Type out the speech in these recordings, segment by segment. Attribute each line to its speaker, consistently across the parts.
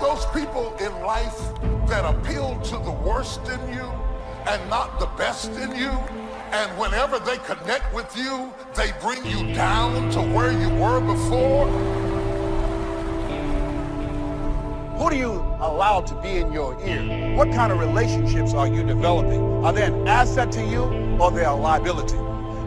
Speaker 1: those people in life that appeal to the worst in you and not the best in you, and whenever they connect with you, they bring you down to where you were before?
Speaker 2: Who do you allow to be in your ear? What kind of relationships are you developing? Are they an asset to you, or they are a liability?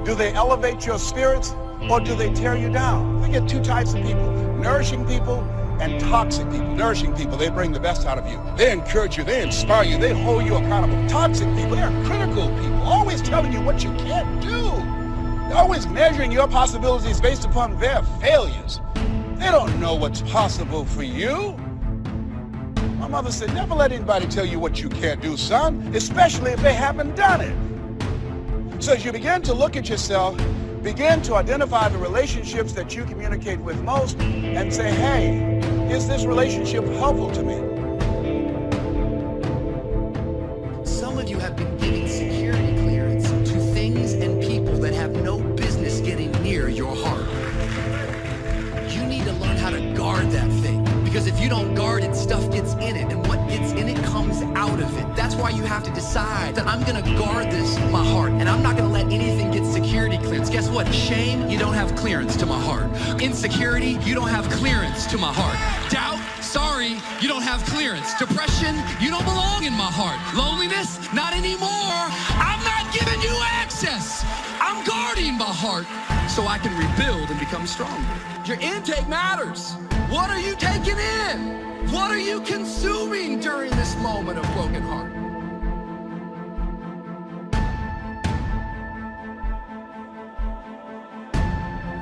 Speaker 2: Do they elevate your spirits, or do they tear you down? We get two types of people: nourishing people and toxic people. Nourishing people, they bring the best out of you. They encourage you, they inspire you, they hold you accountable. Toxic people, they're critical people, always telling you what you can't do. They're always measuring your possibilities based upon their failures. They don't know what's possible for you. My mother said, never let anybody tell you what you can't do, son, especially if they haven't done it. So as you begin to look at yourself, begin to identify the relationships that you communicate with most and say, hey, is this relationship helpful to me?
Speaker 3: Some of you have been giving security clearance to things and people that have no business getting near your heart. You need to learn how to guard that thing, because if you don't guard it, stuff gets in it, and what gets in it comes out of it. That's why you have to decide that I'm gonna guard this, my heart, and I'm not gonna let anything get security clearance. Guess what? Shame, you don't have clearance to my heart. Insecurity, you don't have clearance to my heart. Doubt, sorry, you don't have clearance. Depression, you don't belong in my heart. Loneliness, not anymore. I'm not giving you access. I'm guarding my heart so I can rebuild and become stronger. Your intake matters. What are you taking in? What are you consuming during this moment of broken heart?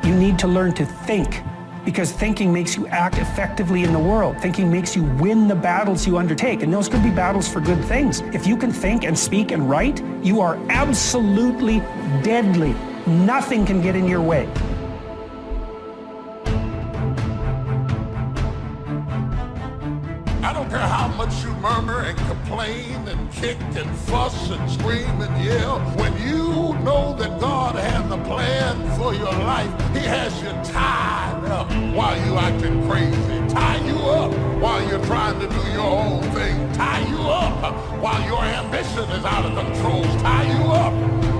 Speaker 4: You need to learn to think, because thinking makes you act effectively in the world. Thinking makes you win the battles you undertake, and those could be battles for good things. If you can think and speak and write, you are absolutely deadly. Nothing can get in your way.
Speaker 1: I don't care how much you murmur and complain and kick and fuss and scream and yell. When you know that God has a plan for your life, He has you tied up while you're acting crazy. Tie you up while you're trying to do your own thing. Tie you up while your ambition is out of control. Tie you up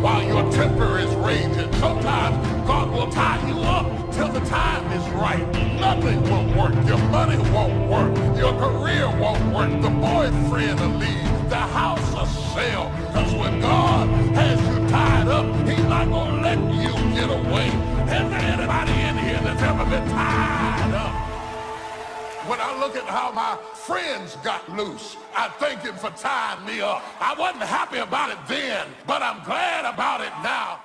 Speaker 1: while your temper is raging. Sometimes God will tie you up till the time is right. Nothing will work. Your money won't work. Your career won't work. The boyfriend will leave. The house will sell. Because when God has you tied up, He's not going to let you get away. Is there anybody in here that's ever been tied up? When I look at how my friends got loose, I thank Him for tying me up. I wasn't happy about it then, but I'm glad about it now.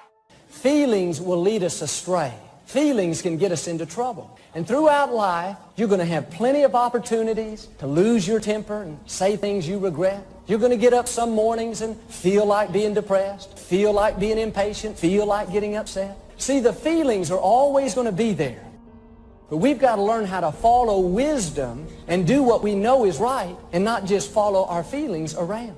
Speaker 5: Feelings will lead us astray. Feelings can get us into trouble. And throughout life, you're going to have plenty of opportunities to lose your temper and say things you regret. You're going to get up some mornings and feel like being depressed, feel like being impatient, feel like getting upset. See, the feelings are always going to be there. But we've got to learn how to follow wisdom and do what we know is right and not just follow our feelings around.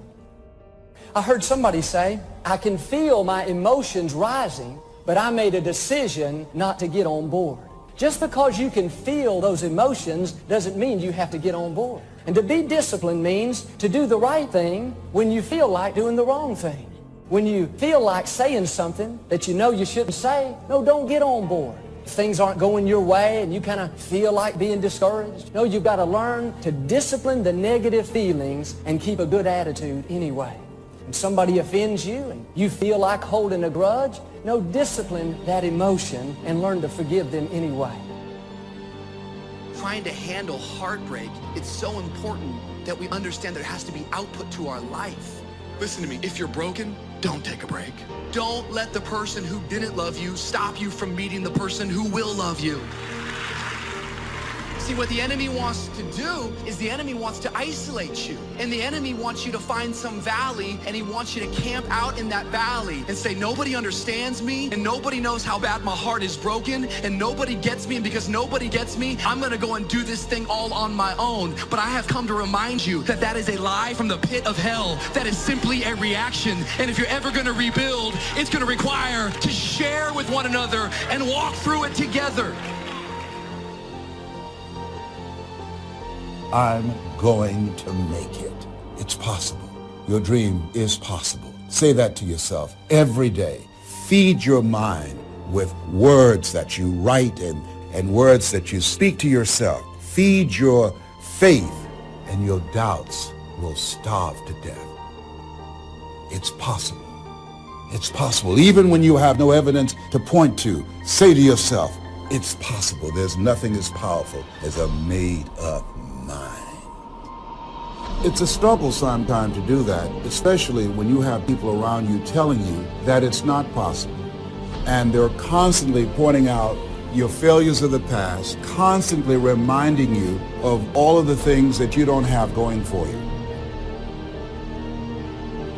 Speaker 5: I heard somebody say, I can feel my emotions rising, but I made a decision not to get on board. Just because you can feel those emotions doesn't mean you have to get on board. And to be disciplined means to do the right thing when you feel like doing the wrong thing. When you feel like saying something that you know you shouldn't say, no, don't get on board. If things aren't going your way and you kind of feel like being discouraged, no, you've got to learn to discipline the negative feelings and keep a good attitude anyway. When somebody offends you and you feel like holding a grudge, no, discipline that emotion and learn to forgive them anyway.
Speaker 3: Trying to handle heartbreak, it's so important that we understand there has to be output to our life. Listen to me, if you're broken, don't take a break. Don't let the person who didn't love you stop you from meeting the person who will love you. See, what the enemy wants to do is the enemy wants to isolate you. And the enemy wants you to find some valley, and he wants you to camp out in that valley and say, nobody understands me, and nobody knows how bad my heart is broken, and nobody gets me, and because nobody gets me, I'm gonna go and do this thing all on my own. But I have come to remind you that that is a lie from the pit of hell. That is simply a reaction. And if you're ever gonna rebuild, it's gonna require to share with one another and walk through it together.
Speaker 6: I'm going to make it. It's possible. Your dream is possible. Say that to yourself every day. Feed your mind with words that you write and words that you speak to yourself. Feed your faith, and your doubts will starve to death. It's possible. It's possible. Even when you have no evidence to point to, say to yourself, it's possible. There's nothing as powerful as a made-up mind. It's a struggle sometimes to do that, especially when you have people around you telling you that it's not possible. And they're constantly pointing out your failures of the past, constantly reminding you of all of the things that you don't have going for you.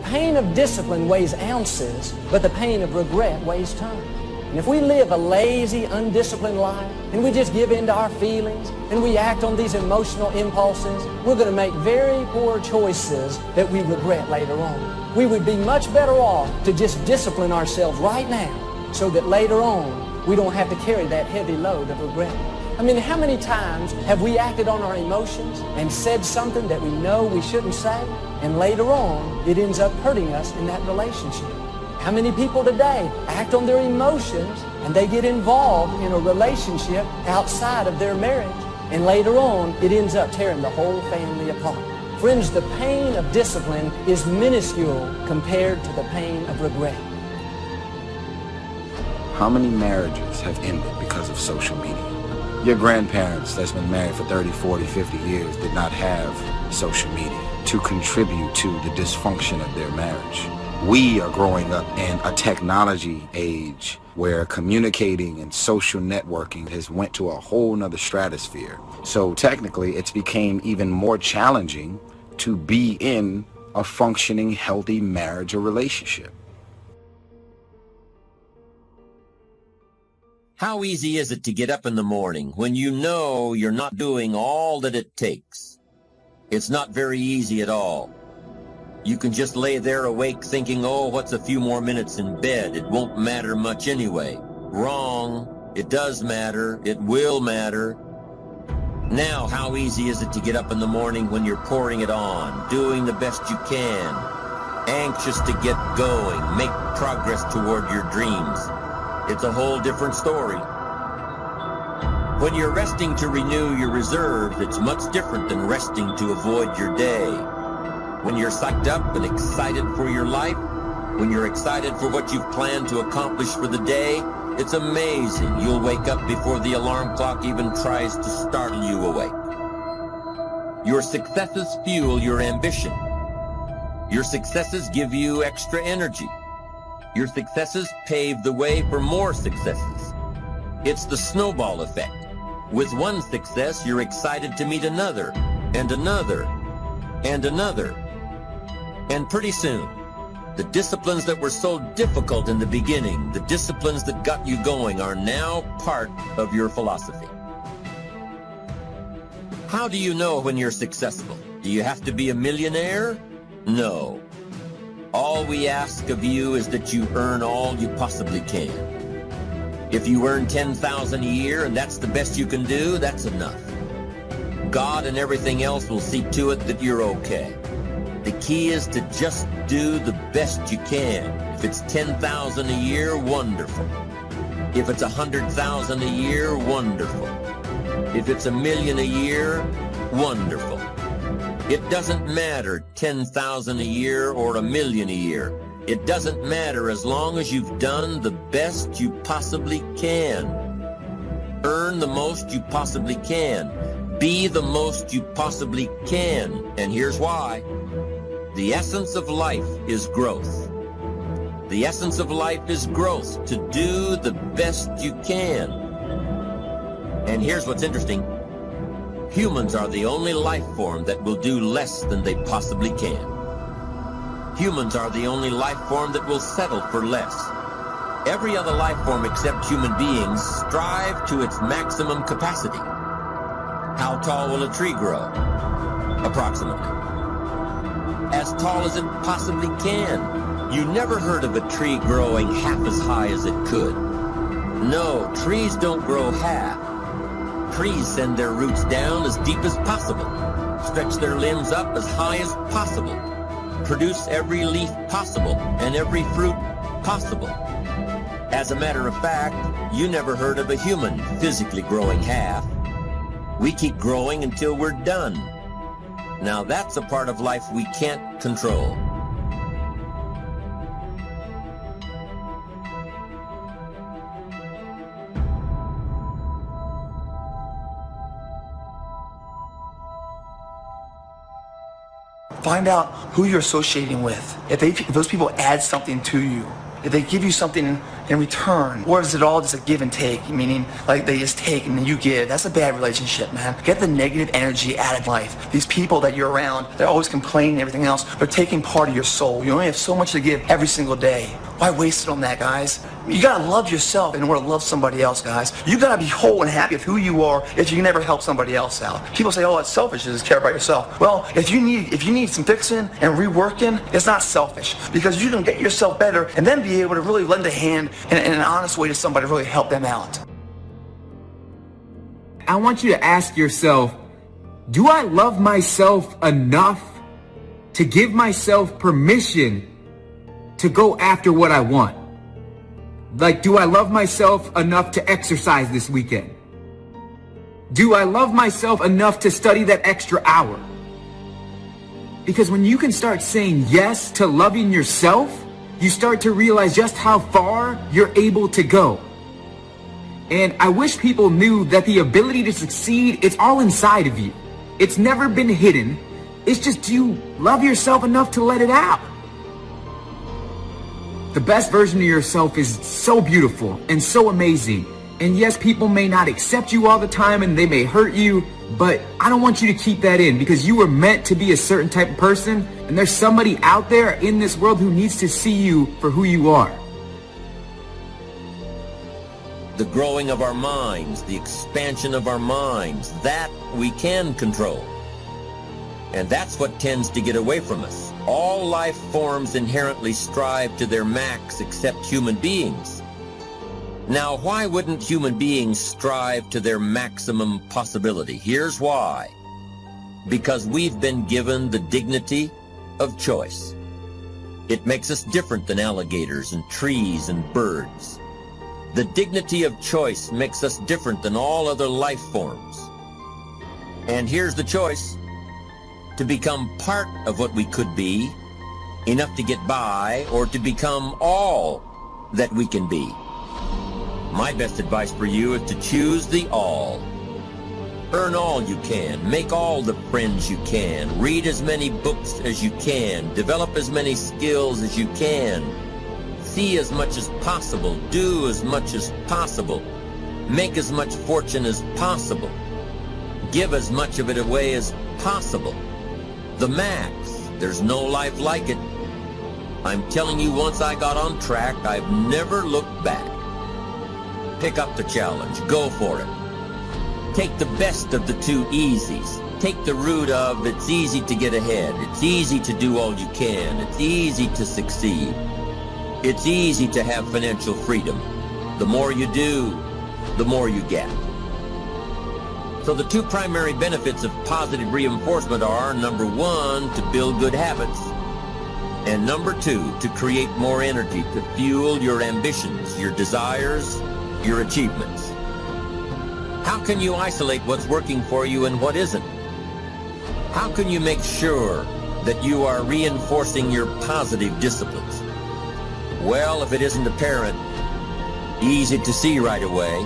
Speaker 5: Pain of discipline weighs ounces, but the pain of regret weighs tons. And if we live a lazy, undisciplined life, and we just give in to our feelings, and we act on these emotional impulses, we're going to make very poor choices that we regret later on. We would be much better off to just discipline ourselves right now so that later on we don't have to carry that heavy load of regret. I mean, how many times have we acted on our emotions and said something that we know we shouldn't say, and later on it ends up hurting us in that relationship? How many people today act on their emotions and they get involved in a relationship outside of their marriage, and later on it ends up tearing the whole family apart? Friends, the pain of discipline is minuscule compared to the pain of regret.
Speaker 7: How many marriages have ended because of social media? Your grandparents that's been married for 30, 40, 50 years did not have social media to contribute to the dysfunction of their marriage. We are growing up in a technology age where communicating and social networking has went to a whole nother stratosphere. So technically, it's became even more challenging to be in a functioning, healthy marriage or relationship.
Speaker 8: How easy is it to get up in the morning when you know you're not doing all that it takes? It's not very easy at all. You can just lay there awake thinking, oh, what's a few more minutes in bed? It won't matter much anyway. Wrong. It does matter. It will matter. Now, how easy is it to get up in the morning when you're pouring it on, doing the best you can, anxious to get going, make progress toward your dreams? It's a whole different story. When you're resting to renew your reserves, it's much different than resting to avoid your day. When you're psyched up and excited for your life, when you're excited for what you've planned to accomplish for the day, it's amazing. You'll wake up before the alarm clock even tries to startle you awake. Your successes fuel your ambition. Your successes give you extra energy. Your successes pave the way for more successes. It's the snowball effect. With one success, you're excited to meet another, and another, and another. And pretty soon, the disciplines that were so difficult in the beginning, the disciplines that got you going, are now part of your philosophy. How do you know when you're successful? Do you have to be a millionaire? No. All we ask of you is that you earn all you possibly can. If you earn $10,000 a year and that's the best you can do, that's enough. God and everything else will see to it that you're okay. The key is to just do the best you can. If it's $10,000 a year, wonderful. If it's $100,000 a year, wonderful. If it's $1 million a year, wonderful. It doesn't matter $10,000 a year or $1 million a year. It doesn't matter as long as you've done the best you possibly can. Earn the most you possibly can. Be the most you possibly can. And here's why. The essence of life is growth. The essence of life is growth, to do the best you can. And here's what's interesting. Humans are the only life form that will do less than they possibly can. Humans are the only life form that will settle for less. Every other life form except human beings strive to its maximum capacity. How tall will a tree grow? Approximately. As tall as it possibly can. You never heard of a tree growing half as high as it could. No, trees don't grow half. trees send their roots down as deep as possible, stretch their limbs up as high as possible, produce every leaf possible and every fruit possible. As a matter of fact, you never heard of a human physically growing half. We keep growing until we're done. Now that's a part of life we can't control.
Speaker 9: Find out who you're associating with. If those people add something to you, if they give you something in return, or is it all just a give and take, meaning like they just take and then you give? That's a bad relationship, man. Get the negative energy out of life. These people that you're around, they're always complaining and everything else. They're taking part of your soul. You only have so much to give every single day. Why waste it on that, guys? You gotta love yourself in order to love somebody else, guys. You gotta be whole and happy with who you are if you never help somebody else out. People say, oh, it's selfish to just care about yourself. Well, if you need some fixing and reworking, it's not selfish, because you can get yourself better and then be able to really lend a hand in an honest way to somebody to really help them out.
Speaker 10: I want you to ask yourself, do I love myself enough to give myself permission to go after what I want? Like, do I love myself enough to exercise this weekend? Do I love myself enough to study that extra hour? Because when you can start saying yes to loving yourself, you start to realize just how far you're able to go. And I wish people knew that the ability to succeed, it's all inside of you. It's never been hidden. It's just, do you love yourself enough to let it out? The best version of yourself is so beautiful and so amazing. And yes, people may not accept you all the time and they may hurt you, but I don't want you to keep that in, because you were meant to be a certain type of person, and there's somebody out there in this world who needs to see you for who you are.
Speaker 8: The growing of our minds, the expansion of our minds, that we can control. And that's what tends to get away from us. All life forms inherently strive to their max except human beings. Now, why wouldn't human beings strive to their maximum possibility? Here's why. Because we've been given the dignity of choice. It makes us different than alligators and trees and birds. The dignity of choice makes us different than all other life forms. And here's the choice: to become part of what we could be, enough to get by, or to become all that we can be. My best advice for you is to choose the all. Earn all you can, make all the friends you can, read as many books as you can, develop as many skills as you can, see as much as possible, do as much as possible, make as much fortune as possible, give as much of it away as possible. The max. There's no life like it. I'm telling you, once I got on track, I've never looked back. Pick up the challenge. Go for it. Take the best of the two easies. Take the route of it's easy to get ahead. It's easy to do all you can. It's easy to succeed. It's easy to have financial freedom. The more you do, the more you get. So the two primary benefits of positive reinforcement are, number one, to build good habits, and number two, to create more energy to fuel your ambitions, your desires, your achievements. How can you isolate what's working for you and what isn't? How can you make sure that you are reinforcing your positive disciplines? Well, if it isn't apparent, easy to see right away,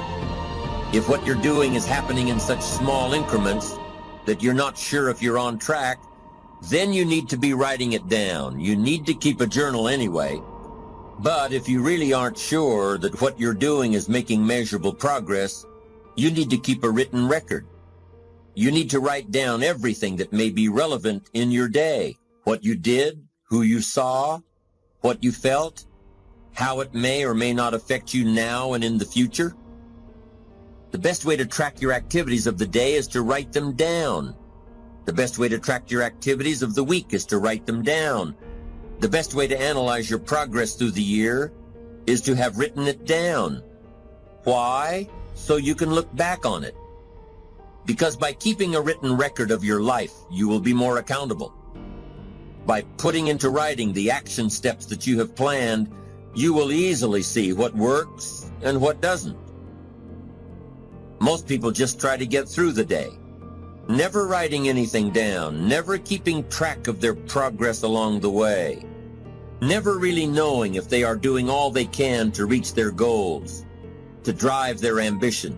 Speaker 8: if what you're doing is happening in such small increments that you're not sure if you're on track, then you need to be writing it down. You need to keep a journal anyway. But if you really aren't sure that what you're doing is making measurable progress, you need to keep a written record. You need to write down everything that may be relevant in your day. What you did, who you saw, what you felt, how it may or may not affect you now and in the future. The best way to track your activities of the day is to write them down. The best way to track your activities of the week is to write them down. The best way to analyze your progress through the year is to have written it down. Why? So you can look back on it. Because by keeping a written record of your life, you will be more accountable. By putting into writing the action steps that you have planned, you will easily see what works and what doesn't. Most people just try to get through the day, never writing anything down, never keeping track of their progress along the way, never really knowing if they are doing all they can to reach their goals, to drive their ambition.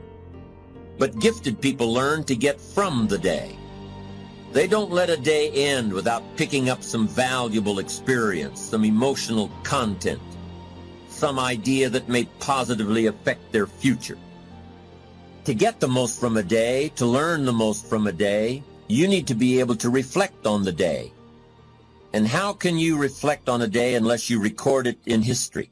Speaker 8: But gifted people learn to get from the day. They don't let a day end without picking up some valuable experience, some emotional content, some idea that may positively affect their future. To get the most from a day, to learn the most from a day, you need to be able to reflect on the day. And how can you reflect on a day unless you record it in history?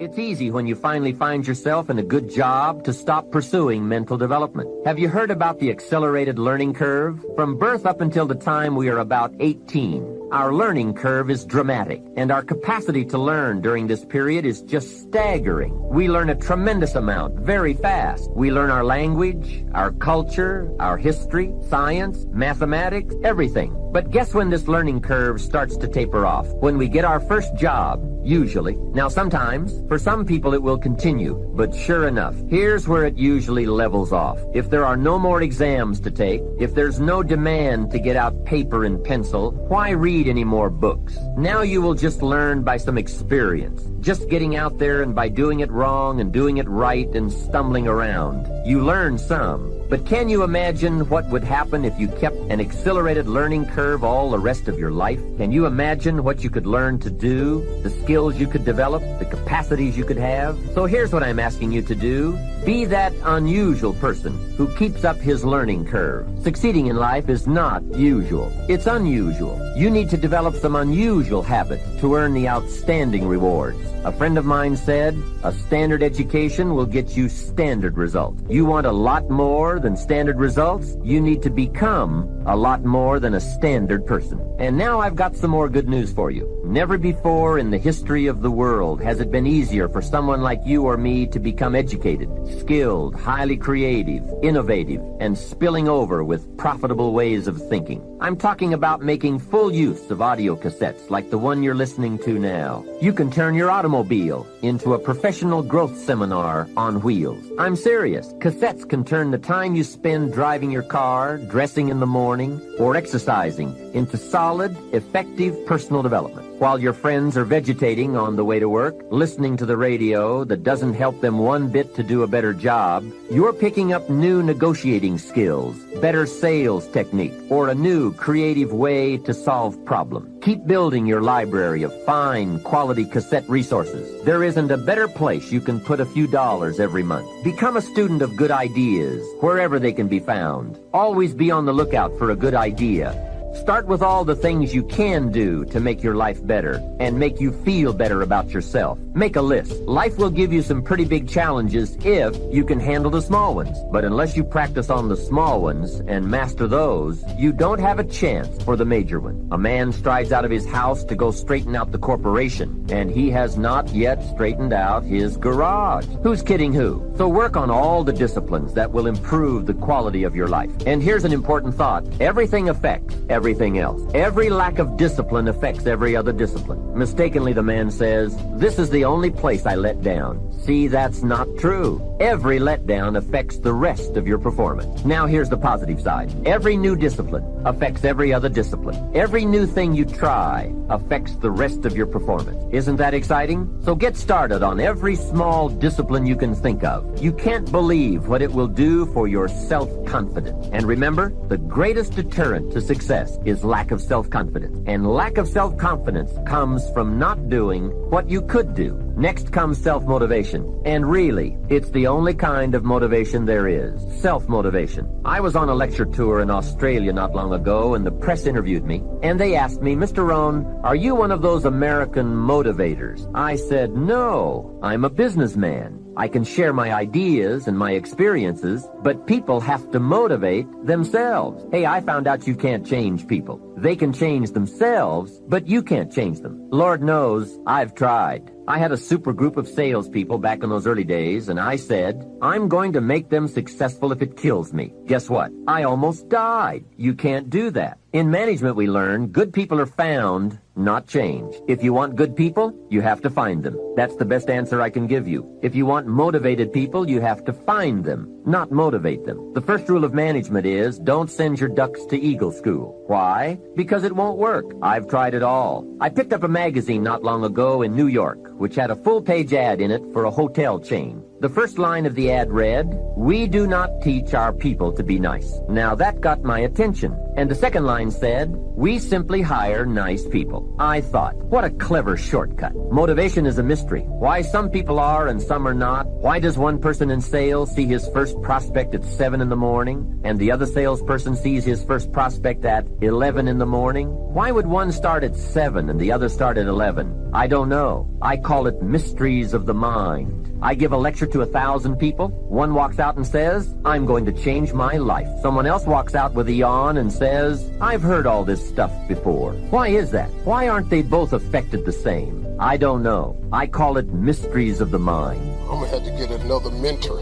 Speaker 11: It's easy when you finally find yourself in a good job to stop pursuing mental development. Have you heard about the accelerated learning curve? From birth up until the time we are about 18, our learning curve is dramatic, and our capacity to learn during this period is just staggering. We learn a tremendous amount very fast. We learn our language, our culture, our history, science, mathematics, everything. But guess when this learning curve starts to taper off? When we get our first job, usually. Now sometimes, for some people it will continue, but sure enough, here's where it usually levels off. If there are no more exams to take, if there's no demand to get out paper and pencil, why read any more books? Now you will just learn by some experience, just getting out there and by doing it wrong and doing it right and stumbling around. You learn some. But can you imagine what would happen if you kept an accelerated learning curve all the rest of your life? Can you imagine what you could learn to do, the skills you could develop, the capacities you could have? So here's what I'm asking you to do. Be that unusual person who keeps up his learning curve. Succeeding in life is not usual. It's unusual. You need to develop some unusual habits to earn the outstanding rewards. A friend of mine said, a standard education will get you standard results. You want a lot more than standard results? You need to become a lot more than a standard person. And now I've got some more good news for you. Never before in the history of the world has it been easier for someone like you or me to become educated, skilled, highly creative, innovative, and spilling over with profitable ways of thinking. I'm talking about making full use of audio cassettes like the one you're listening to now. You can turn your automobile into a professional growth seminar on wheels. I'm serious. Cassettes can turn the time you spend driving your car, dressing in the morning, or exercising into solid, effective personal development. While your friends are vegetating on the way to work, listening to the radio that doesn't help them one bit to do a better job, you're picking up new negotiating skills, better sales technique, or a new creative way to solve problems. Keep building your library of fine, quality cassette resources. There isn't a better place you can put a few dollars every month. Become a student of good ideas, wherever they can be found. Always be on the lookout for a good idea. Start with all the things you can do to make your life better and make you feel better about yourself. Make a list. Life will give you some pretty big challenges if you can handle the small ones. But unless you practice on the small ones and master those, you don't have a chance for the major one. A man strides out of his house to go straighten out the corporation, and he has not yet straightened out his garage. Who's kidding who? So work on all the disciplines that will improve the quality of your life. And here's an important thought. Everything affects everything else. Every lack of discipline affects every other discipline. Mistakenly, the man says, "This is the only place I let down." See, that's not true. Every letdown affects the rest of your performance. Now here's the positive side. Every new discipline affects every other discipline. Every new thing you try affects the rest of your performance. Isn't that exciting? So get started on every small discipline you can think of. You can't believe what it will do for your self-confidence. And remember, the greatest deterrent to success is lack of self-confidence. And lack of self-confidence comes from not doing what you could do. Next comes self-motivation. And really, it's the only kind of motivation there is. Self-motivation. I was on a lecture tour in Australia not long ago, and the press interviewed me. And they asked me, "Mr. Rohn, are you one of those American motivators?" I said, "No, I'm a businessman. I can share my ideas and my experiences, but people have to motivate themselves." Hey, I found out you can't change people. They can change themselves, but you can't change them. Lord knows, I've tried. I had a super group of salespeople back in those early days, and I said, I'm going to make them successful if it kills me. Guess what? I almost died. You can't do that. In management, we learn good people are found, not changed. If you want good people, you have to find them. That's the best answer I can give you. If you want motivated people, you have to find them, not motivate them. The first rule of management is don't send your ducks to Eagle School. Why? Because it won't work. I've tried it all. I picked up a magazine not long ago in New York, which had a full-page ad in it for a hotel chain. The first line of the ad read, "We do not teach our people to be nice." Now that got my attention. And the second line said, "We simply hire nice people." I thought, what a clever shortcut. Motivation is a mystery. Why some people are and some are not. Why does one person in sales see his first prospect at 7 in the morning and the other salesperson sees his first prospect at 11 in the morning? Why would one start at 7 and the other start at 11? I don't know. I call it mysteries of the mind. I give a lecture to 1,000 people. One walks out and says, I'm going to change my life. Someone else walks out with a yawn and says, I've heard all this stuff before. Why is that? Why aren't they both affected the same? I don't know. I call it mysteries of the mind.
Speaker 12: I'm going to have to get another mentor.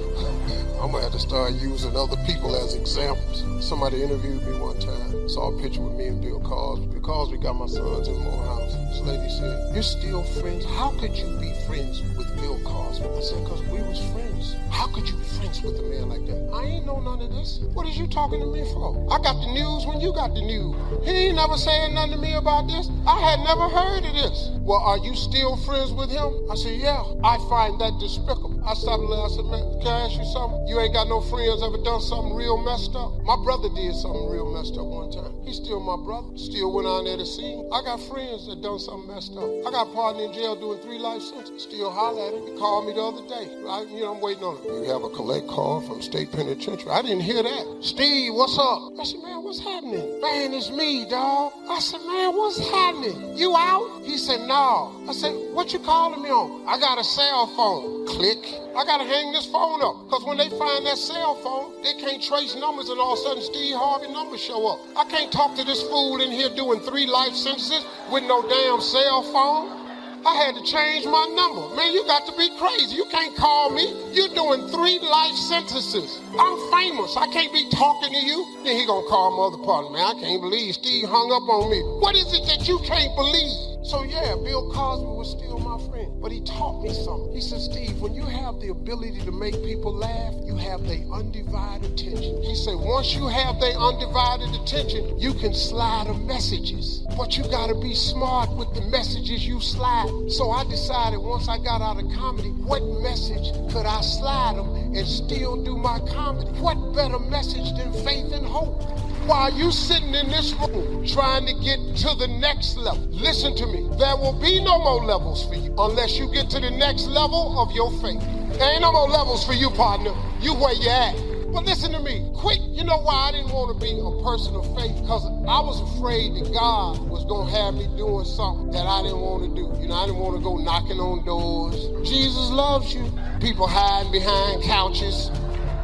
Speaker 12: I'm going to have to start using other people as examples. Somebody interviewed me one time, saw a picture with me and Bill Cosby. Bill Cosby got my sons in Morehouse. This lady said, you're still friends? How could you be friends with Bill Cosby? I said, because we was friends. How could you be friends with a man like that? I ain't know none of this. What is you talking to me for? I got the news when you got the news. He ain't never said nothing to me about this. I had never heard of this. Well, are you still friends with him? I said, yeah. I find that despicable. I stopped and I said, man, can I ask you something? You ain't got no friends ever done something real messed up? My brother did something real messed up one time. He's still my brother. Still went on there to see him. I got friends that done something messed up. I got a partner in jail doing 3 life sentences. Still holler at him. He called me the other day. I'm waiting on him. You have a collect call from state penitentiary. I didn't hear that. Steve, what's up? I said, man, what's happening? Man, it's me, dog. I said, man, what's happening? You out? He said, no. I said, what you calling me on? I got a cell phone. Click. I got to hang this phone up. Because when they find that cell phone, they can't trace numbers and all of a sudden Steve Harvey numbers show up. I can't talk to this fool in here doing 3 life sentences with no damn cell phone. I had to change my number. Man, you got to be crazy. You can't call me. You're doing 3 life sentences. I'm famous. I can't be talking to you. Then he gonna call my other partner. Man, I can't believe Steve hung up on me. What is it that you can't believe? So yeah, Bill Cosby was still my friend, but he taught me something. He said, Steve, when you have the ability to make people laugh, you have their undivided attention. He said, once you have their undivided attention, you can slide them messages, but you gotta be smart with the messages you slide. So I decided once I got out of comedy, what message could I slide them and still do my comedy? What better message than faith and hope? While you sitting in this room trying to get to the next level, listen to me. There will be no more levels for you unless you get to the next level of your faith. There ain't no more levels for you, partner. You where you at. But listen to me. Quick, you know why I didn't want to be a person of faith? Because I was afraid that God was going to have me doing something that I didn't want to do. You know, I didn't want to go knocking on doors. Jesus loves you. People hiding behind couches,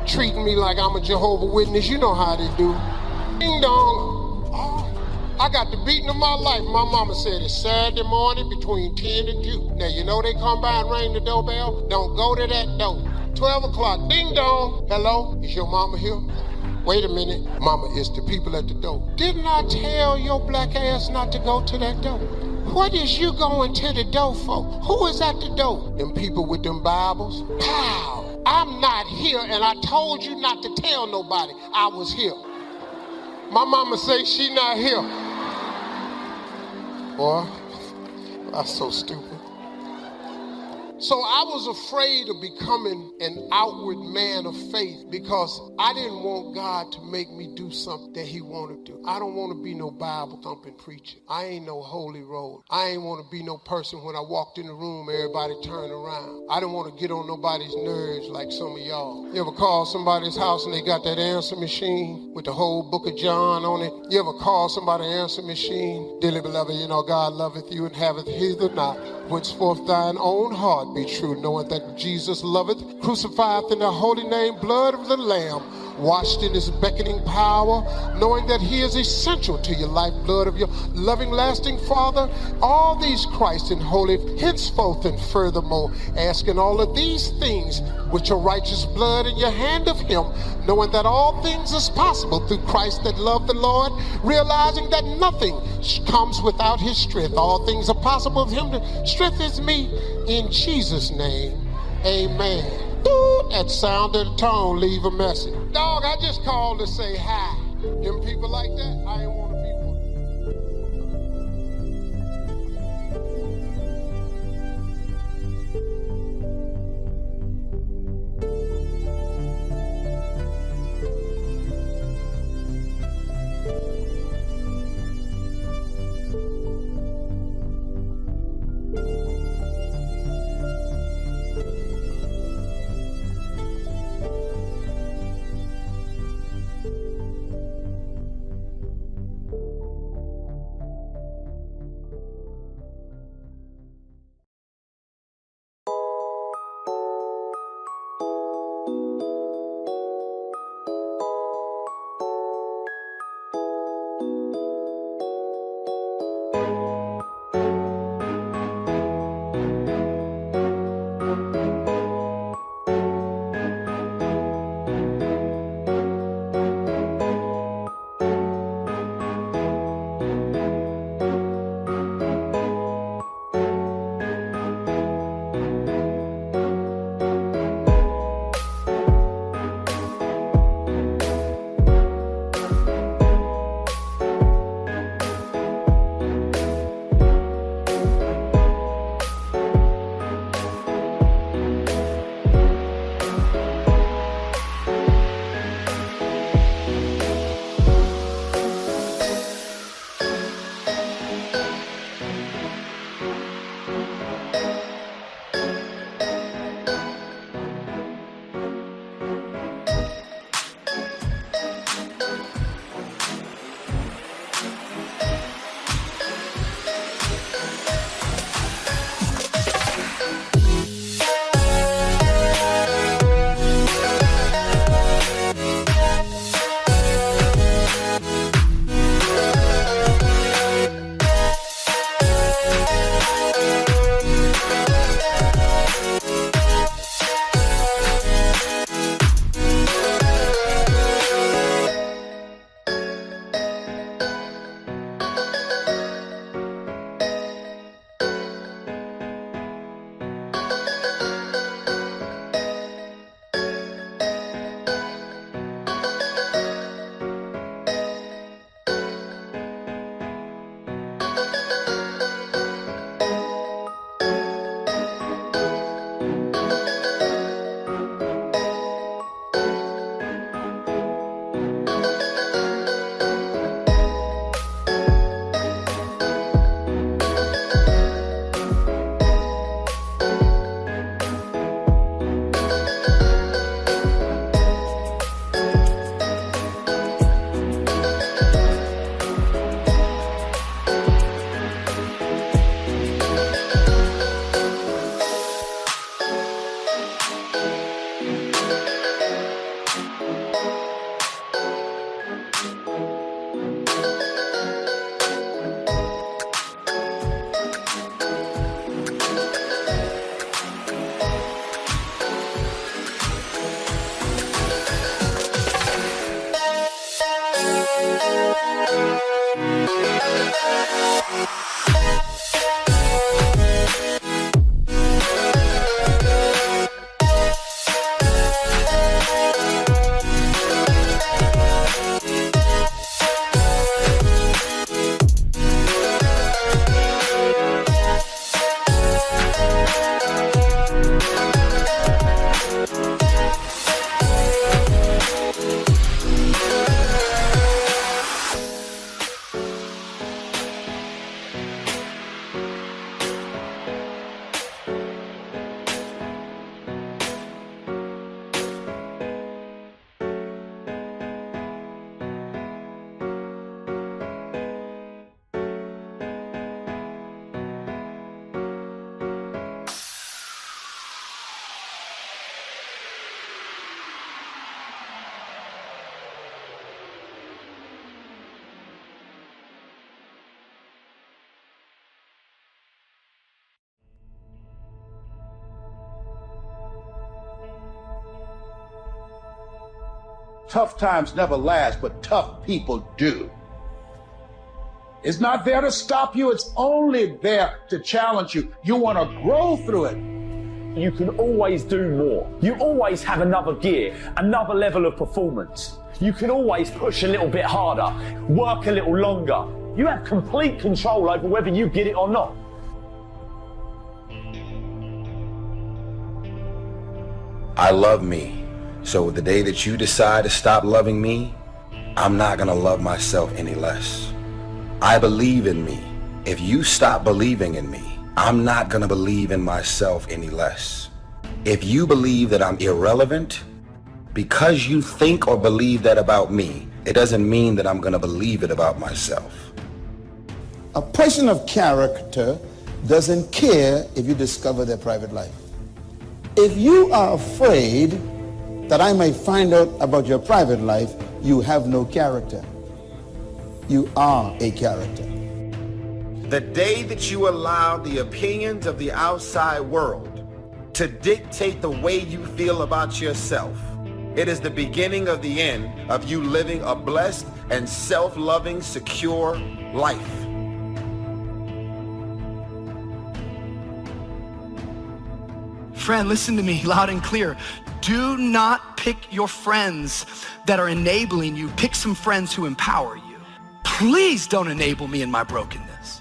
Speaker 12: treating me like I'm a Jehovah's Witness. You know how they do. Ding dong. Oh, I got the beating of my life. My mama said it's Saturday morning between 10 and 2. Now, you know they come by and ring the doorbell? Don't go to that door. 12 o'clock, ding dong. Hello, is your mama here? Wait a minute, mama, it's the people at the door. Didn't I tell your black ass not to go to that door? What is you going to the door for? Who is at the door? Them people with them Bibles? Pow! I'm not here, and I told you not to tell nobody I was here. My mama say she not here. Boy, I'm so stupid. So I was afraid of becoming an outward man of faith because I didn't want God to make me do something that he wanted to do. I don't want to be no Bible thumping preacher. I ain't no holy roller. I ain't want to be no person when I walked in the room, everybody turned around. I didn't want to get on nobody's nerves like some of y'all. You ever call somebody's house and they got that answer machine with the whole book of John on it? You ever call somebody answer machine? Dearly beloved, you know God loveth you and haveth hither not. Whenceforth thine own heart be true, knowing that Jesus loveth, crucified in the holy name, blood of the Lamb, washed in his beckoning power, knowing that he is essential to your lifeblood of your loving, lasting Father. All these Christ and holy, henceforth and furthermore, asking all of these things with your righteous blood in your hand of him, knowing that all things is possible through Christ that love the Lord, realizing that nothing comes without his strength. All things are possible of him that strengthens me. In Jesus' name, amen. Ooh, that sound of the tone leave a message. Dog, I just called to say hi. Them people like that, I ain't want to be one.
Speaker 2: tough times never last, but tough people do. It's not there to stop you. It's only there to challenge you. You want to grow through it.
Speaker 13: You can always do more. You always have another gear, another level of performance. You can always push a little bit harder, work a little longer. You have complete control over whether you get it or not.
Speaker 7: I love me. So the day that you decide to stop loving me, I'm not gonna love myself any less. I believe in me. If you stop believing in me, I'm not gonna believe in myself any less. If you believe that I'm irrelevant, because you think or believe that about me, it doesn't mean that I'm gonna believe it about myself.
Speaker 6: A person of character doesn't care if you discover their private life. If you are afraid that I may find out about your private life, you have no character. You are a character.
Speaker 7: The day that you allow the opinions of the outside world to dictate the way you feel about yourself, it is the beginning of the end of you living a blessed and self-loving, secure life.
Speaker 3: Friend, listen to me loud and clear. Do not pick your friends that are enabling you. Pick some friends who empower you. Please don't enable me in my brokenness.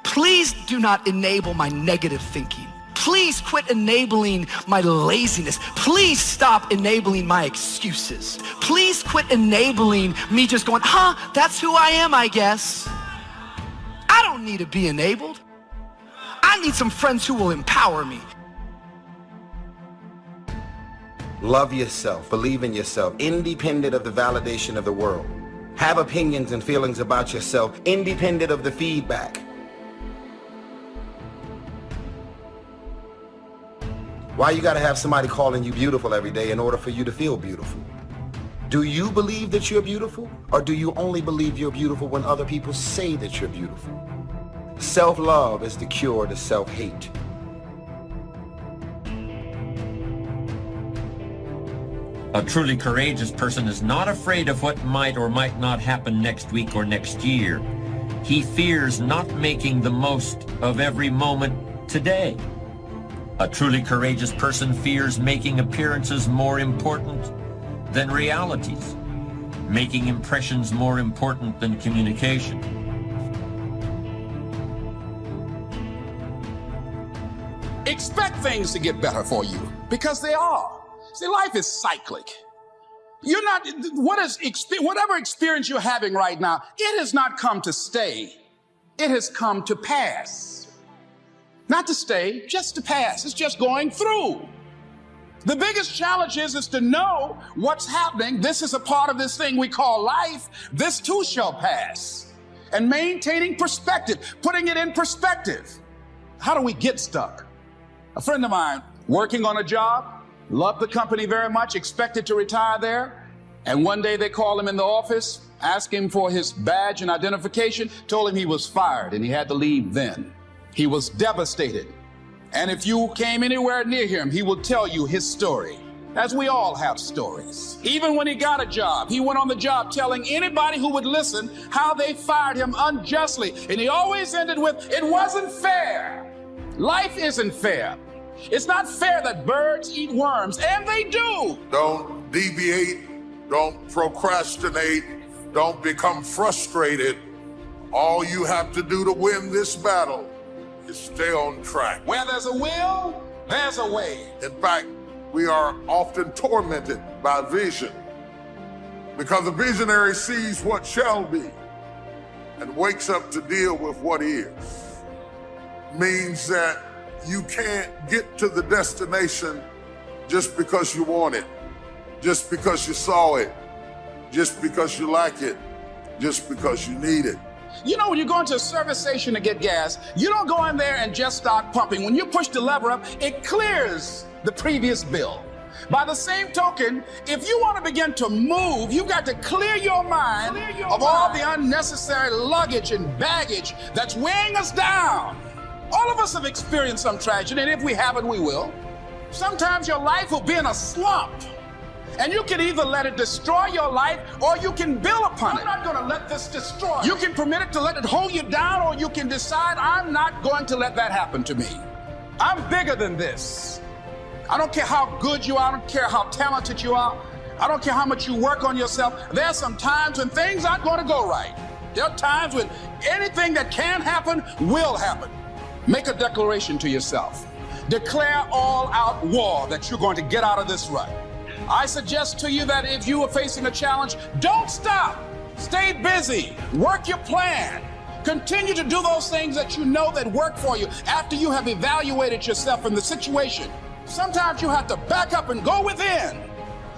Speaker 3: Please do not enable my negative thinking. Please quit enabling my laziness. Please stop enabling my excuses. Please quit enabling me just going, that's who I am, I guess. I don't need to be enabled. I need some friends who will empower me.
Speaker 7: Love yourself, believe in yourself, independent of the validation of the world. Have opinions and feelings about yourself, independent of the feedback. Why you gotta have somebody calling you beautiful every day in order for you to feel beautiful? Do you believe that you're beautiful? Or do you only believe you're beautiful when other people say that you're beautiful? Self-love is the cure to self-hate.
Speaker 11: A truly courageous person is not afraid of what might or might not happen next week or next year. He fears not making the most of every moment today. A truly courageous person fears making appearances more important than realities, making impressions more important than communication.
Speaker 2: Expect things to get better for you, because they are. See, life is cyclic. You're not, whatever experience you're having right now, it has not come to stay. It has come to pass. Not to stay, just to pass. It's just going through. The biggest challenge is to know what's happening. This is a part of this thing we call life. This too shall pass. And maintaining perspective, putting it in perspective. How do we get stuck? A friend of mine working on a job, loved the company very much, expected to retire there. And one day they called him in the office, asked him for his badge and identification, told him he was fired and he had to leave then. He was devastated. And if you came anywhere near him, he would tell you his story, as we all have stories. Even when he got a job, he went on the job telling anybody who would listen how they fired him unjustly. And he always ended with, it wasn't fair. Life isn't fair. It's not fair that birds eat worms, and they do.
Speaker 1: Don't deviate, don't procrastinate, don't become frustrated. All you have to do to win this battle is stay on track.
Speaker 2: Where there's a will, there's a way.
Speaker 1: In fact, we are often tormented by vision, because the visionary sees what shall be and wakes up to deal with what is. Means that you can't get to the destination just because you want it, just because you saw it, just because you like it, just because you need it.
Speaker 2: You know, when you go into a service station to get gas, you don't go in there and just start pumping. When you push the lever up, it clears the previous bill. By the same token, if you want to begin to move, you've got to clear your mind of all the unnecessary luggage and baggage that's weighing us down. All of us have experienced some tragedy, and if we haven't, we will. Sometimes your life will be in a slump. And you can either let it destroy your life or you can build upon it.
Speaker 1: I'm not going to let this destroy
Speaker 2: You can permit it to let it hold you down, or you can decide, I'm not going to let that happen to me. I'm bigger than this. I don't care how good you are. I don't care how talented you are. I don't care how much you work on yourself. There are some times when things aren't going to go right. There are times when anything that can happen will happen. Make a declaration to yourself. Declare all-out war that you're going to get out of this rut. I suggest to you that if you are facing a challenge, don't stop. Stay busy. Work your plan. Continue to do those things that you know that work for you after you have evaluated yourself in the situation. Sometimes you have to back up and go within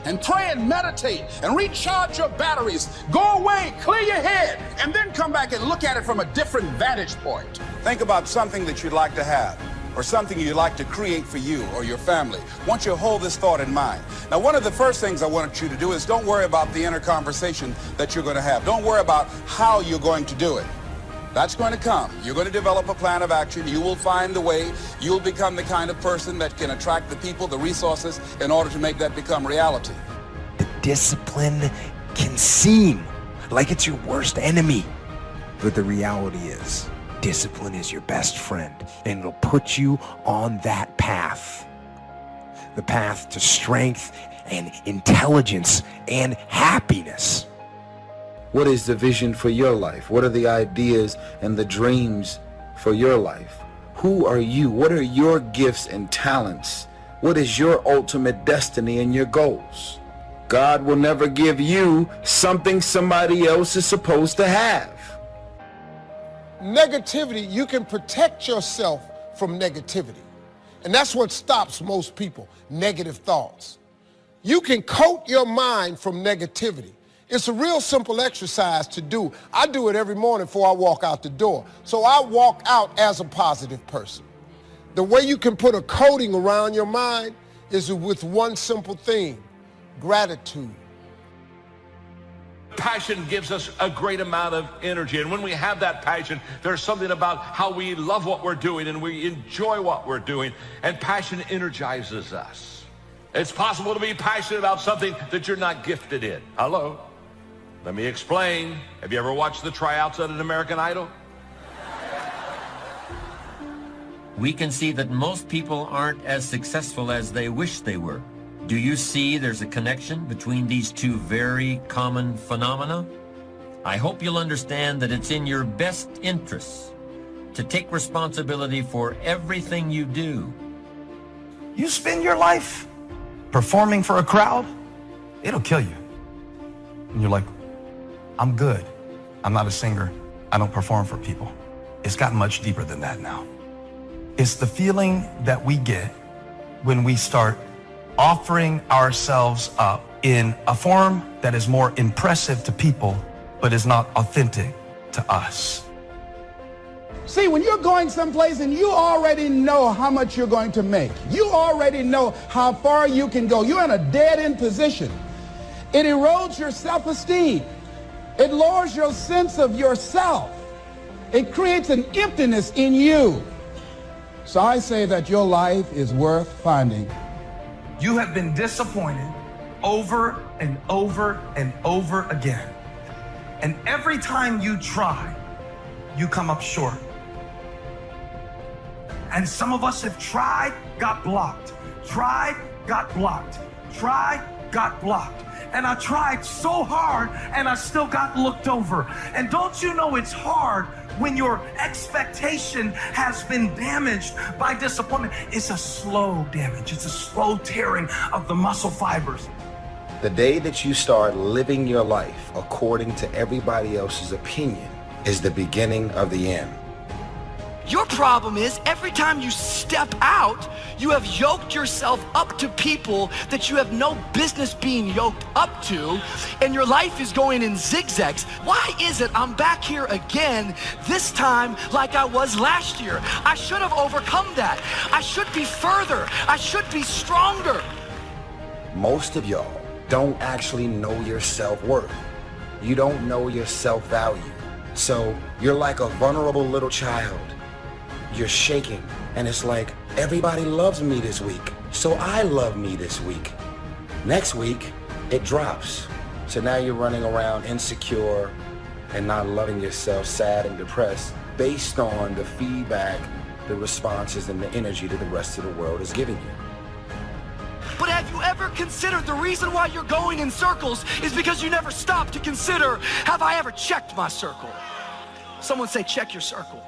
Speaker 2: and pray and meditate and recharge your batteries. Go away, clear your head, and then come back and look at it from a different vantage point. Think about something that you'd like to have, or something you'd like to create for you or your family. I want you to hold this thought in mind. Now, one of the first things I want you to do is don't worry about the inner conversation that you're going to have. Don't worry about how you're going to do it. That's going to come. You're going to develop a plan of action. You will find the way. You'll become the kind of person that can attract the people, the resources, in order to make that become reality.
Speaker 14: The discipline can seem like it's your worst enemy, but the reality is, discipline is your best friend, and it'll put you on that path. The path to strength and intelligence and happiness.
Speaker 7: What is the vision for your life? What are the ideas and the dreams for your life? Who are you? What are your gifts and talents? What is your ultimate destiny and your goals? God will never give you something somebody else is supposed to have.
Speaker 12: Negativity, you can protect yourself from negativity. And that's what stops most people, negative thoughts. You can coat your mind from negativity. It's a real simple exercise to do. I do it every morning before I walk out the door. So I walk out as a positive person. The way you can put a coating around your mind is with one simple thing: gratitude.
Speaker 15: Passion gives us a great amount of energy, and when we have that passion, there's something about how we love what we're doing and we enjoy what we're doing, and passion energizes us. It's possible to be passionate about something that you're not gifted in. Hello? Let me explain. Have you ever watched the tryouts at an American Idol?
Speaker 11: We can see that most people aren't as successful as they wish they were. Do you see there's a connection between these two very common phenomena? I hope you'll understand that it's in your best interests to take responsibility for everything you do.
Speaker 14: You spend your life performing for a crowd, it'll kill you. And you're like, I'm good. I'm not a singer. I don't perform for people. It's gotten much deeper than that now. It's the feeling that we get when we start offering ourselves up in a form that is more impressive to people, but is not authentic to us.
Speaker 2: See, when you're going someplace and you already know how much you're going to make, you already know how far you can go, you're in a dead-end position. It erodes your self-esteem. It lowers your sense of yourself. It creates an emptiness in you. So I say that your life is worth finding.
Speaker 14: You have been disappointed over and over and over again. And every time you try, you come up short. And some of us have tried, got blocked. Tried, got blocked. Tried, got blocked. And I tried so hard and I still got looked over. And don't you know it's hard when your expectation has been damaged by disappointment? It's a slow damage. It's a slow tearing of the muscle fibers.
Speaker 7: The day that you start living your life according to everybody else's opinion is the beginning of the end.
Speaker 3: Your problem is every time you step out, you have yoked yourself up to people that you have no business being yoked up to, and your life is going in zigzags. Why is it I'm back here again, this time like I was last year? I should have overcome that. I should be further. I should be stronger.
Speaker 7: Most of y'all don't actually know your self-worth. You don't know your self-value. So you're like a vulnerable little child. You're shaking, and it's like, everybody loves me this week, so I love me this week. Next week, it drops. So now you're running around insecure and not loving yourself, sad and depressed, based on the feedback, the responses, and the energy that the rest of the world is giving you.
Speaker 3: But have you ever considered the reason why you're going in circles is because you never stop to consider, have I ever checked my circle? Someone say, check your circle.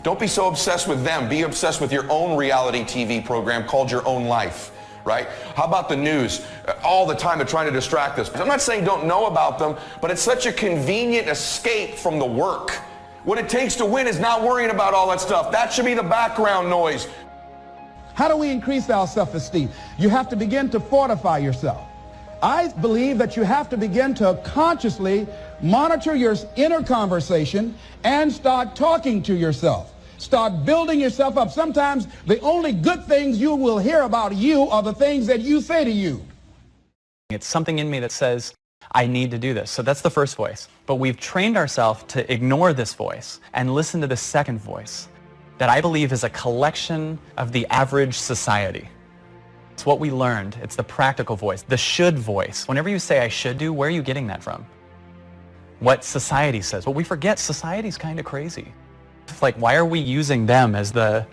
Speaker 16: Don't be so obsessed with them. Be obsessed with your own reality TV program called Your Own Life, right? How about the news? All the time they're trying to distract us. I'm not saying don't know about them, but it's such a convenient escape from the work. What it takes to win is not worrying about all that stuff. That should be the background noise.
Speaker 17: How do we increase our self-esteem? You have to begin to fortify yourself. I believe that you have to begin to consciously monitor your inner conversation and start talking to yourself. Start building yourself up. Sometimes the only good things you will hear about you are the things that you say to you.
Speaker 18: It's something in me that says, I need to do this. So that's the first voice. But we've trained ourselves to ignore this voice and listen to the second voice that I believe is a collection of the average society. It's what we learned. It's the practical voice, the should voice. Whenever you say I should do, where are you getting that from? What society says. Well, we forget society's kind of crazy. It's like, why are we using them as the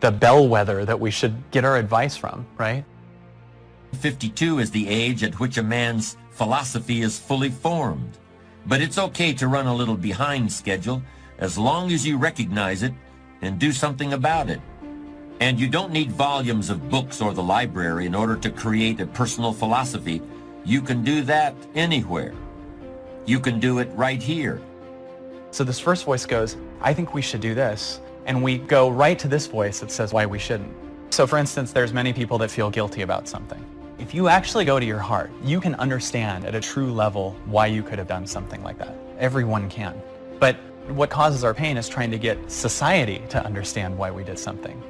Speaker 18: bellwether that we should get our advice from, right?
Speaker 8: 52 is the age at which a man's philosophy is fully formed. But it's okay to run a little behind schedule as long as you recognize it and do something about it. And you don't need volumes of books or the library in order to create a personal philosophy. You can do that anywhere. You can do it right here.
Speaker 18: So this first voice goes, I think we should do this. And we go right to this voice that says why we shouldn't. So for instance, there's many people that feel guilty about something. If you actually go to your heart, you can understand at a true level why you could have done something like that. Everyone can. But what causes our pain is trying to get society to understand why we did something.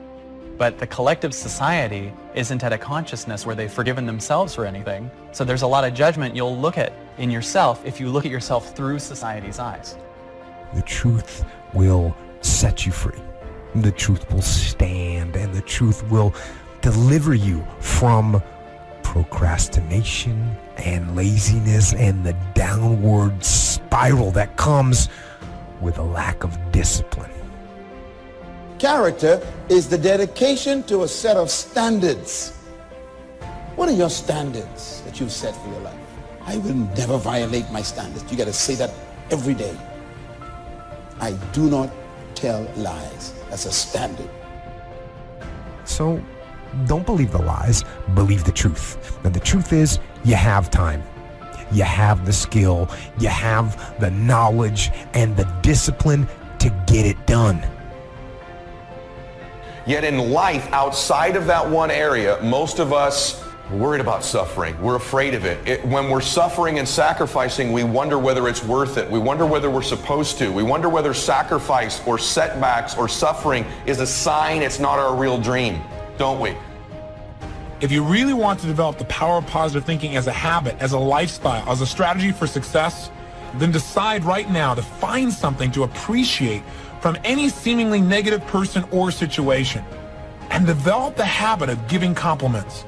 Speaker 18: But the collective society isn't at a consciousness where they've forgiven themselves for anything. So there's a lot of judgment you'll look at in yourself if you look at yourself through society's eyes.
Speaker 19: The truth will set you free. The truth will stand, and the truth will deliver you from procrastination and laziness and the downward spiral that comes with a lack of discipline.
Speaker 6: Character is the dedication to a set of standards. What are your standards that you've set for your life? I will never violate my standards. You got to say that every day. I do not tell lies. That's a standard.
Speaker 19: So don't believe the lies, believe the truth. And the truth is, you have time. You have the skill, you have the knowledge and the discipline to get it done.
Speaker 16: Yet in life, outside of that one area, most of us are worried about suffering. We're afraid of it. When we're suffering and sacrificing, we wonder whether it's worth it. We wonder whether we're supposed to. We wonder whether sacrifice or setbacks or suffering is a sign it's not our real dream, don't we?
Speaker 20: If you really want to develop the power of positive thinking as a habit, as a lifestyle, as a strategy for success, then decide right now to find something to appreciate from any seemingly negative person or situation, and develop the habit of giving compliments.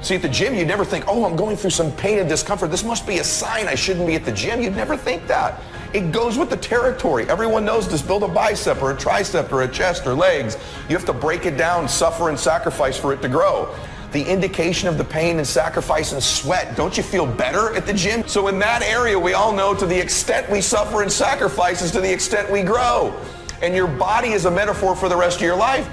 Speaker 16: See, at the gym, you'd never think, oh, I'm going through some pain and discomfort. This must be a sign I shouldn't be at the gym. You'd never think that. It goes with the territory. Everyone knows this. Build a bicep or a tricep or a chest or legs. You have to break it down, suffer and sacrifice for it to grow. The indication of the pain and sacrifice and sweat. Don't you feel better at the gym? So in that area, we all know to the extent we suffer and sacrifice is to the extent we grow. And your body is a metaphor for the rest of your life.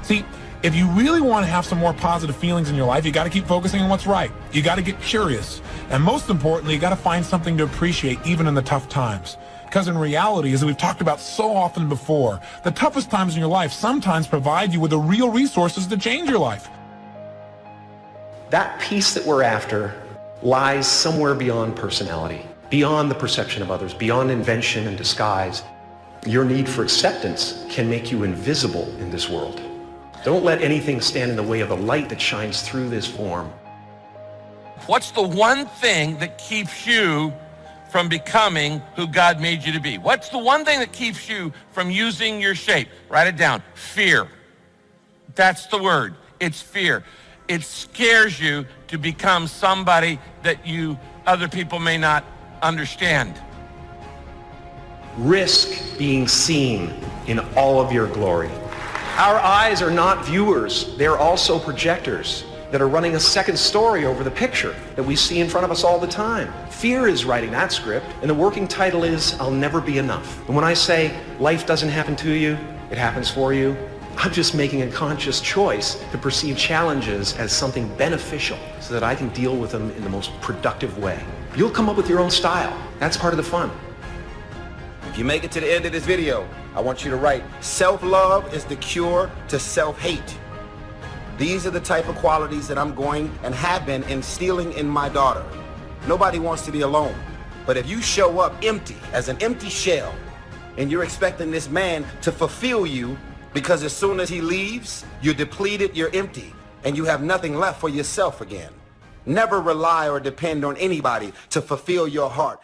Speaker 20: See, if you really want to have some more positive feelings in your life, you got to keep focusing on what's right. You got to get curious. And most importantly, you got to find something to appreciate even in the tough times. Because in reality, as we've talked about so often before, the toughest times in your life sometimes provide you with the real resources to change your life.
Speaker 21: That peace that we're after lies somewhere beyond personality, beyond the perception of others, beyond invention and disguise. Your need for acceptance can make you invisible in this world. Don't let anything stand in the way of the light that shines through this form.
Speaker 15: What's the one thing that keeps you from becoming who God made you to be? What's the one thing that keeps you from using your shape? Write it down. Fear. That's the word. It's fear.
Speaker 4: it scares you to become somebody that other people may not understand.
Speaker 21: Risk being seen in all of your glory. Our eyes are not viewers, they're also projectors that are running a second story over the picture that we see in front of us all the time. Fear is writing that script, and the working title is, I'll Never Be Enough. And when I say life doesn't happen to you, it happens for you, I'm just making a conscious choice to perceive challenges as something beneficial so that I can deal with them in the most productive way. You'll come up with your own style. That's part of the fun.
Speaker 7: If you make it to the end of this video, I want you to write, self-love is the cure to self-hate. These are the type of qualities that I'm going and have been instilling in my daughter. Nobody wants to be alone. But if you show up empty, as an empty shell, and you're expecting this man to fulfill you, because as soon as he leaves, you're depleted, you're empty, and you have nothing left for yourself again. Never rely or depend on anybody to fulfill your heart.